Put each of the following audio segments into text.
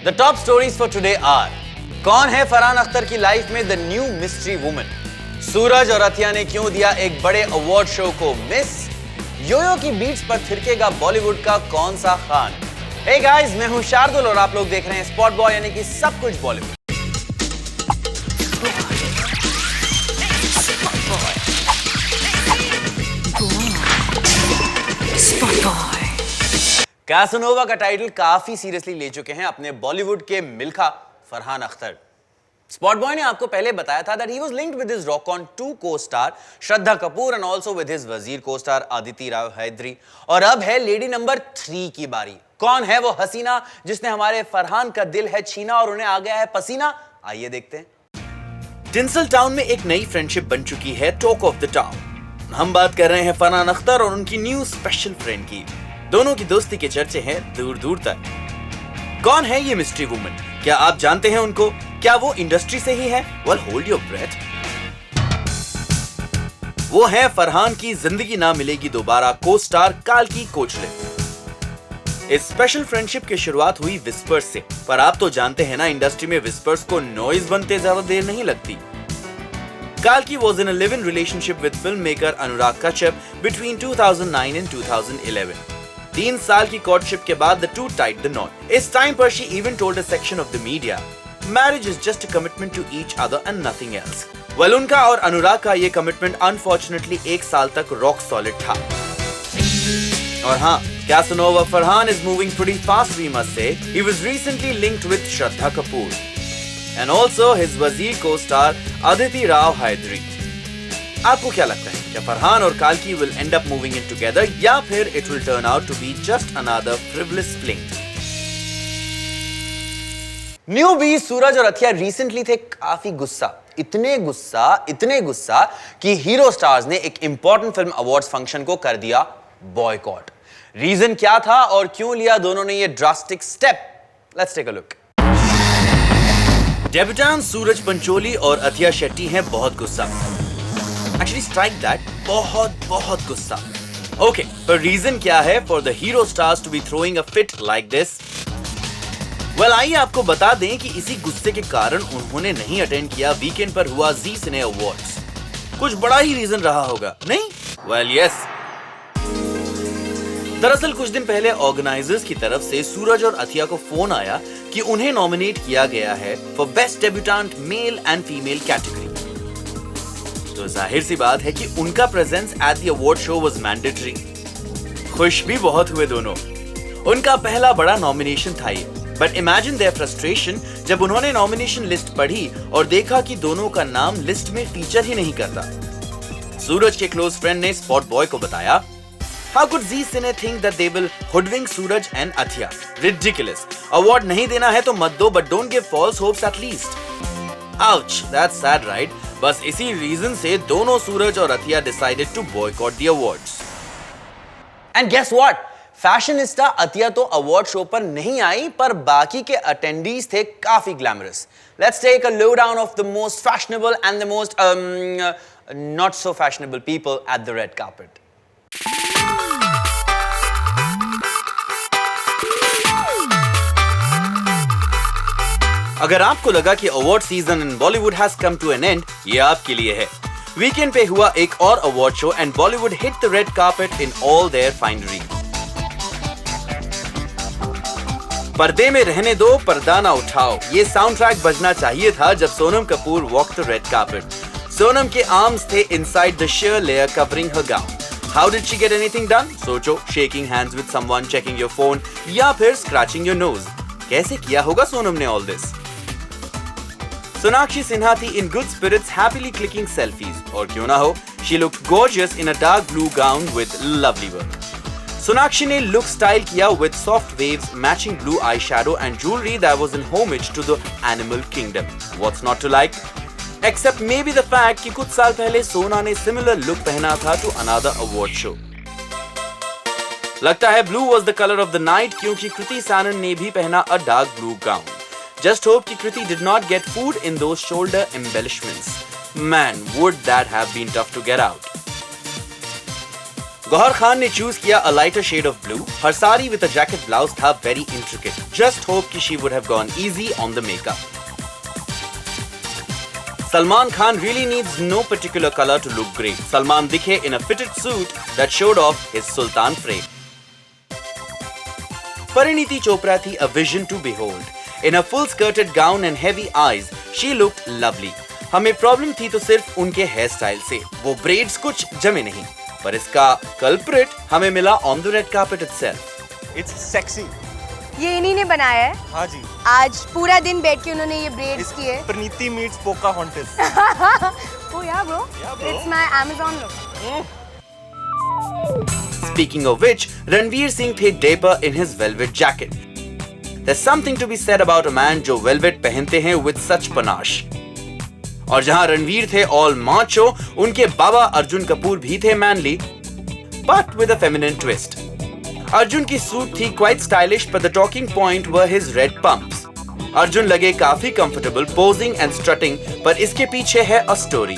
The top stories for today are: कौन है फरहान अख्तर की लाइफ में द न्यू मिस्ट्री वुमन? सूरज और अथिया ने क्यों दिया एक बड़े अवार्ड शो को मिस? योयो की बीट्स पर थिरकेगा बॉलीवुड का कौन सा खान? हे गाइस, मैं हूं शार्दुल और आप लोग देख रहे हैं स्पॉट बॉय, यानी कि सब कुछ बॉलीवुड। कैसनोवा का टाइटल काफी सीरियसली ले चुके हैं अपने बॉलीवुड के मिल्खा फरहान अख्तर। स्पॉट बॉय ने आपको पहले बताया था that he was linked with his Rock On 2 co-star Shraddha Kapoor and also with his वजीर co-star अदिति राव हैदरी। और अब है लेडी नंबर 3 की बारी। कौन है वो हसीना जिसने हमारे फरहान का दिल है छीना और उन्हें आ गया है पसीना? आइए देखते हैं। टिंसल टाउन में एक नई फ्रेंडशिप बन चुकी है टॉक ऑफ द टाउन। हम बात कर रहे हैं फरहान अख्तर और उनकी न्यू स्पेशल फ्रेंड की। दोनों की दोस्ती के चर्चे हैं दूर दूर तक। कौन है ये मिस्ट्री वुमन? क्या आप जानते हैं उनको? क्या वो इंडस्ट्री से ही है? Well, hold your breath. वो है फरहान की जिंदगी ना मिलेगी दोबारा को स्टार काल्की कोचलिन। इस स्पेशल फ्रेंडशिप की शुरुआत हुई विस्पर्स से, पर आप तो जानते हैं ना इंडस्ट्री में विस्पर्स को नॉइज बनते ज्यादा देर नहीं लगती। काल्की was in a live-in relationship with filmmaker Anurag Kashyap between 2009 and 2011. 3 साल की कोर्टशिप के बाद the two tied the knot. इस टाइम पर she even told a section of the media, marriage is just a commitment to each other and nothing else. Well, उनका और अनुराग का ये कमिटमेंट अनफॉर्चुनेटली 1 साल तक रॉक सॉलिड था। और हाँ, Casanova Farhan is moving pretty fast, we must say. He was recently linked with Shraddha Kapoor and also his वजीर co-star अदिति राव हैदरी। आपको क्या लगता है, क्या फरहान और काल्की will end up moving in together या फिर it will turn out to be just another frivolous fling? Newbie Suraj और अथिया रिसेंटली थे काफी गुस्सा, इतने गुस्सा कि हीरो स्टार्स ने एक इंपॉर्टेंट फिल्म अवार्ड्स फंक्शन को कर दिया बॉयकॉट। रीजन क्या था और क्यों लिया दोनों ने ये drastic step? Let's take a look. Debutante Suraj Pancholi और अथिया शेट्टी हैं बहुत गुस्सा। Actually strike that, बहुत गुस्सा। Okay, पर रीजन क्या है for the hero stars to be throwing a fit like this? Well, आइए आपको बता दें कि इसी गुस्से के कारण उन्होंने नहीं अटेंड किया वीकेंड पर हुआ जी सिने अवार्ड्स। कुछ बड़ा ही रीजन रहा होगा, नहीं? Well, yes. दरअसल कुछ दिन पहले ऑर्गेनाइजर्स की तरफ से सूरज और अथिया को फोन आया कि उन्हें नॉमिनेट किया गया है for best debutante male and female category. तो जाहिर सी बात है कि उनका presence at the award show was mandatory. खुश भी बहुत हुए दोनों। उनका पहला बड़ा नॉमिनेशन था ये, बट इमेजिन देयर फ्रस्ट्रेशन जब उन्होंने नॉमिनेशन लिस्ट पढ़ी और देखा कि दोनों का नाम लिस्ट में फीचर ही नहीं करता। सूरज के क्लोज फ्रेंड ने स्पॉट बॉय को बताया, How could Zee Cine think that they will hoodwink Suraj and Athiya? Ridiculous. Award नहीं देना है तो मत दो, but don't give false hopes at least. Ouch, that's sad, right? बस इसी रीजन से दोनों सूरज और अथिया decided to boycott the awards. And guess what? Fashionista अथिया तो अवार्ड शो पर नहीं आई, पर बाकी के अटेंडीज थे काफी glamorous. Let's take a lowdown of the most fashionable and the most not so fashionable people at the red carpet. अगर आपको लगा कि award season in Bollywood has come to an end, ये आपके लिए है। वीकेंड पे हुआ एक और award show and Bollywood hit the red carpet in all their finery. पर्दे में रहने दो, पर्दा ना उठाओ, ये साउंड ट्रैक बजना चाहिए था जब Sonam Kapoor walk the red carpet. Sonam के आर्म्स थे inside the sheer layer covering her gown. How did she get anything done? सोचो, shaking hands with someone, checking your phone, या फिर scratching your nose. कैसे किया होगा सोनम ने all this? Sonakshi Sinha थी in good spirits, happily clicking selfies. और क्यों ना हो, she looked gorgeous in a dark blue gown with lovely work. Sonakshi ने look style किया with soft waves, matching blue eyeshadow and jewelry that was in homage to the animal kingdom. What's not to like? Except maybe the fact कि कुछ साल पहले सोना ने similar look पहना था to another award show. लगता है blue was the color of the night क्योंकि कृति सैनन ने भी पहना a dark blue gown. Just hope कि कृति did not get food in those shoulder embellishments. Man, would that have been tough to get out. Gauhar Khan ने choose किया a lighter shade of blue. Her sari with a jacket blouse था very intricate. Just hope कि she would have gone easy on the makeup. Salman Khan really needs no particular color to look great. Salman दिखे in a fitted suit that showed off his Sultan frame. Parineeti Chopra थी a vision to behold. In a full-skirted gown and heavy eyes, she looked lovely. हमें problem थी तो सिर्फ उनके hair style से. वो breads कुछ जमे नहीं, पर इसका कल्प्रिट हमें मिला on the red carpet itself. It's sexy. ये इन्हीं ने बनाया है. हाँ जी. आज पूरा दिन बैठ के उन्होंने ये ब्रेड्स किए. Parineeti meets Pocahontas. Oh yeah, bro. It's my Amazon look. Speaking of which, Ranveer Singh थे dapper in his velvet jacket. There's something to be said about a man जो velvet पहनते हैं with such panache. और जहां रणवीर थे all macho, उनके बाबा अर्जुन कपूर भी थे manly, but with a feminine twist. Arjun की सूट थी quite stylish, but the talking point were his red pumps. Arjun लगे काफी comfortable posing and strutting, पर इसके पीछे है a story.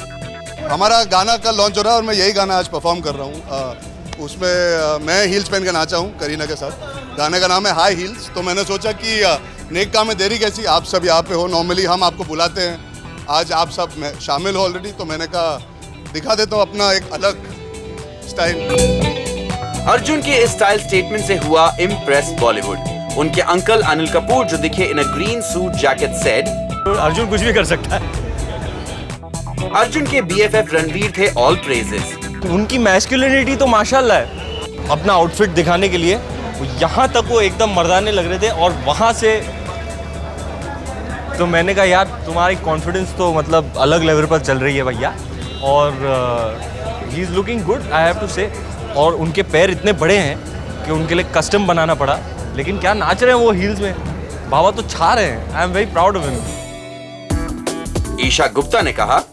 हमारा गाना कल लॉन्च हो रहा है और मैं यही गाना आज परफॉर्म कर रहा हूँ. उसमें मैं हील्स पहन के नाचा हूँ करीना के साथ. गाने का नाम है हाई हील्स. तो मैंने सोचा कि नेक काम में देरी कैसी, आप सब यहाँ पे हो, नॉर्मली हम आपको बुलाते हैं, आज आप सब शामिल हो ऑलरेडी, तो मैंने कहा दिखा देता हूँ अपना एक अलग स्टाइल. अर्जुन के इस स्टाइल स्टेटमेंट से हुआ इम्प्रेस बॉलीवुड. उनके अंकल अनिल कपूर जो दिखे in a green suit jacket said, Arjun कुछ भी कर सकता है. अर्जुन के BFF रणवीर थे ऑल प्रेजेस. उनकी मैस्कुलिनिटी तो माशाल्लाह है. अपना आउटफिट दिखाने के लिए यहाँ तक वो एकदम मर्दाने लग रहे थे, और वहाँ से तो मैंने कहा यार तुम्हारी कॉन्फिडेंस तो मतलब अलग लेवल पर चल रही है भैया. और he is looking good, I have to say. और उनके पैर इतने बड़े हैं कि उनके लिए कस्टम बनाना पड़ा, लेकिन क्या नाच रहे हैं वो हील्स में. बाबा तो छा रहे हैं. I am very proud of him. Isha Gupta ने कहा,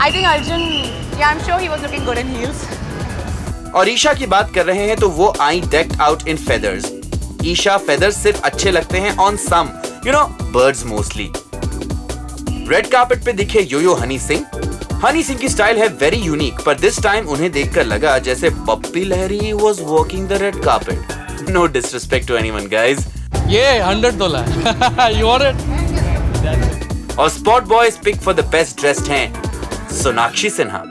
I think Arjun, yeah, I'm sure he was looking good in heels. और ईशा की बात कर रहे हैं तो वो आई decked out in feathers. Isha feathers सिर्फ अच्छे लगते हैं on some, you know, birds mostly. Red carpet पे दिखे यो-यो हनी सिंह. हनी सिंह की स्टाइल है वेरी यूनिक, पर दिस टाइम उन्हें देखकर लगा जैसे पप्पी लहरी was walking the red carpet. No disrespect to anyone, guys. ये $100. You want it? और spot boys pick for the best dressed हैं सोनाक्षी सिन्हा.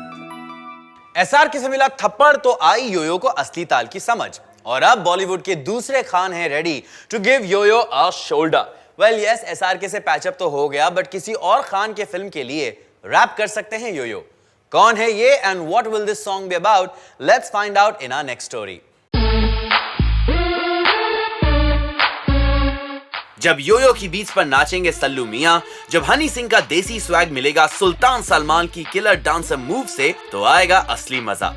एसआर के से मिला थप्पड़ तो आई योयो को असली ताल की समझ, और अब बॉलीवुड के दूसरे खान हैं ready to give Yo Yo a shoulder. Well yes, SRK से पैचअप तो हो गया, बट किसी और खान के फिल्म के लिए रैप कर सकते हैं योयो. कौन है ये and what will this song be about? Let's find out in our next story. जब योयो की बीच पर नाचेंगे सल्लू मियां, जब हनी सिंह का देसी स्वैग मिलेगा सुल्तान सलमान की किलर डांसर मूव से, तो आएगा असली मजा.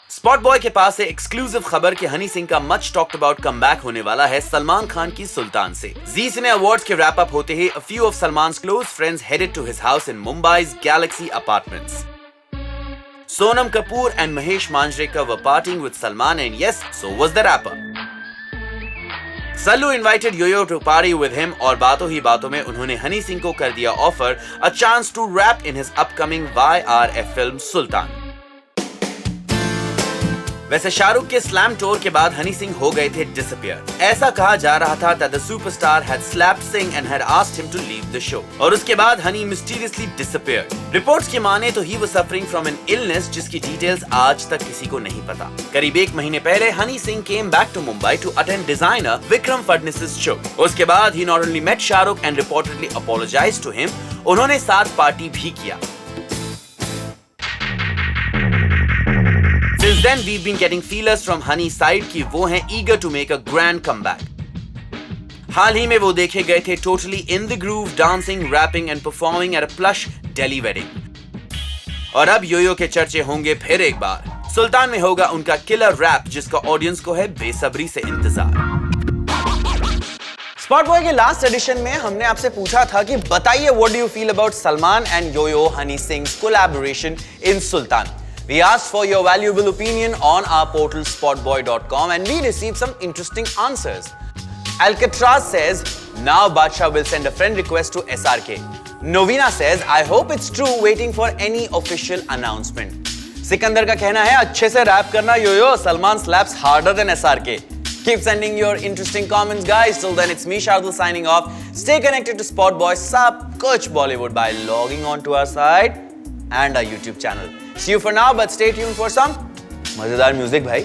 स्पॉट बॉय के पास है एक्सक्लूसिव खबर कि हनी सिंह का मच टॉक्ड अबाउट कमबैक होने वाला है सलमान खान की सुल्तान से. जी सिने अवार्ड्स के रैप अप होते ही a few of Salman's close friends headed to his house in Mumbai's Galaxy Apartments. Sonam Kapoor and Mahesh Manjrekar were partying with Salman, and yes, so was the rapper. Sallu invited Yo-Yo to party with him, और बातों ही बातों में उन्होंने हनी सिंह को कर दिया offer a chance to rap in his upcoming YRF film सुल्तान. वैसे शाहरुख के स्लैम टूर के बाद हनी सिंह हो गए थे डिसअपियर. ऐसा कहा जा रहा था that the superstar had slapped Singh and had asked him to leave the show. और उसके बाद हनी mysteriously disappeared. रिपोर्ट्स की माने तो he was suffering from an illness जिसकी डिटेल्स आज तक किसी को नहीं पता. करीब 1 महीने पहले Honey Singh came back to Mumbai to attend designer Vikram Fadnis's show. उसके बाद he not only met Shahrukh and reportedly apologized to him, उन्होंने साथ पार्टी भी किया. Since then, we've been getting feelers from Honey's side कि वो हैं eager to make a grand comeback. हाल ही में वो देखे गए थे totally in the groove, dancing, rapping and performing at a plush Delhi wedding. और अब योयो के चर्चे होंगे फिर एक बार. सुल्तान में होगा उनका किलर रैप जिसका ऑडियंस को है बेसब्री से इंतजार. स्पॉट बॉय के लास्ट एडिशन में हमने आपसे पूछा था कि बताइए what do you feel about Salman and Yo Yo Honey Singh collaboration in Sultan. We asked for your valuable opinion on our portal spotboy.com and we received some interesting answers. Alcatraz says, now Badshah will send a friend request to SRK. Novina says, I hope it's true, waiting for any official announcement. Sikandar का कहना है अच्छे से rap करना yo Salman slaps harder than SRK. Keep sending your interesting comments, guys. Till then, it's me, Shardul, signing off. Stay connected to Spot Boy Sab Kuch Bollywood by logging on to our site and our YouTube channel. See you for now, but stay tuned for some mazedar music, bhai.